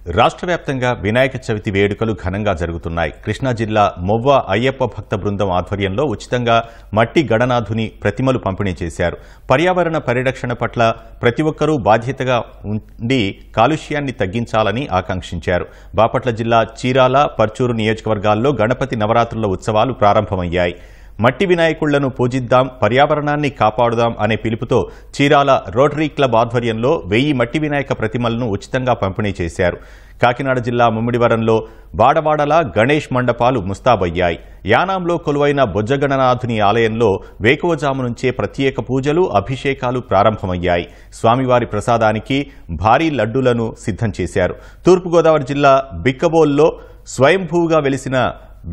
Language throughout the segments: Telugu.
రాష్ట్ర వ్యాప్తంగా వినాయక చవితి వేడుకలు ఘనంగా జరుగుతున్నాయి. కృష్ణా జిల్లా మొవ్వ అయ్యప్ప భక్త బృందం ఆధ్వర్యంలో ఉచితంగా మట్టి గణనాథుని ప్రతిమలు పంపిణీ చేశారు. పర్యావరణ పరిరక్షణ పట్ల ప్రతి ఒక్కరూ బాధ్యతగా ఉండి కాలుష్యాన్ని తగ్గించాలని ఆకాంక్షించారు. బాపట్ల జిల్లా చీరాల, పర్చూరు నియోజకవర్గాల్లో గణపతి నవరాత్రుల ఉత్సవాలు ప్రారంభమయ్యాయి. మట్టి వినాయకుళ్లను పూజిద్దాం, పర్యావరణాన్ని కాపాడుదాం అనే పిలుపుతో చీరాల రోటరీ క్లబ్ ఆధ్వర్యంలో 1000 మట్టి వినాయక ప్రతిమలను ఉచితంగా పంపిణీ చేశారు. కాకినాడ జిల్లా ముమ్మిడివరంలో వాడవాడలా గణేష్ మండపాలు ముస్తాబయ్యాయి. యానాంలో కొలువైన బొజ్జగణనాథుని ఆలయంలో వేకువజాము నుంచే ప్రత్యేక పూజలు, అభిషేకాలు ప్రారంభమయ్యాయి. స్వామివారి ప్రసాదానికి భారీ లడ్డూలను సిద్ధం చేశారు. తూర్పుగోదావరి జిల్లా బిక్కబోల్లో స్వయంభూగా వెలిసిన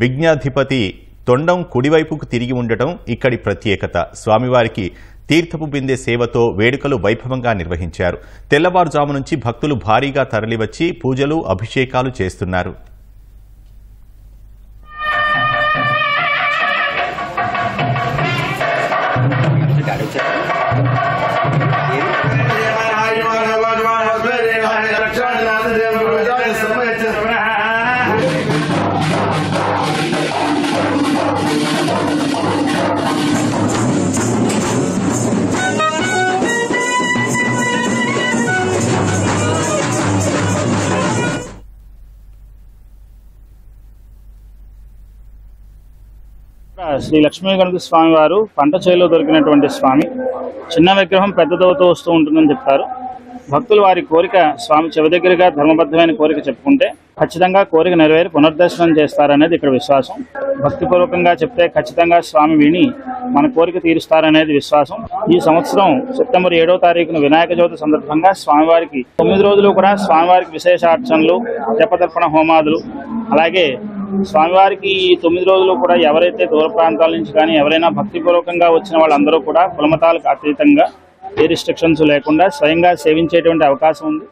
విఘ్నాధిపతి తొండం కుడివైపుకు తిరిగి ఉండటం ఇక్కడి ప్రత్యేకత. స్వామివారికి తీర్థపు బిందె సేవతో వేడుకలు వైభవంగా నిర్వహించారు. తెల్లవారుజాము నుంచి భక్తులు భారీగా తరలివచ్చి పూజలు, అభిషేకాలు చేస్తున్నారు. శ్రీ లక్ష్మీ గణపతి స్వామి వారు పంట చేలో దొరికినటువంటి స్వామి. చిన్న విగ్రహం పెద్దదవుతూ వస్తూ ఉంటుందని చెప్తారు. భక్తులు వారి కోరిక స్వామి చెవి దగ్గరగా ధర్మబద్ధమైన కోరిక చెప్పుకుంటే ఖచ్చితంగా కోరిక నెరవేరి పునర్దర్శనం చేస్తారనేది ఇక్కడ విశ్వాసం. భక్తిపూర్వకంగా చెప్తే ఖచ్చితంగా స్వామి విని మన కోరిక తీరుస్తారనేది విశ్వాసం. ఈ సంవత్సరం సెప్టెంబర్ 7వ తారీఖున వినాయక చవితి సందర్భంగా స్వామివారికి 9 రోజులు కూడా స్వామివారికి విశేషార్చనలు, జపతర్పణ హోమాదులు, అలాగే స్వామివారికి ఈ 9 రోజులు కూడా ఎవరైతే దూర ప్రాంతాల నుంచి కానీ ఎవరైనా భక్తిపూర్వకంగా వచ్చిన వాళ్ళందరూ కూడా కులమతాలకు అతీతంగా ఏ రిస్ట్రిక్షన్స్ లేకుండా స్వయంగా సేవించేటువంటి అవకాశం ఉంది.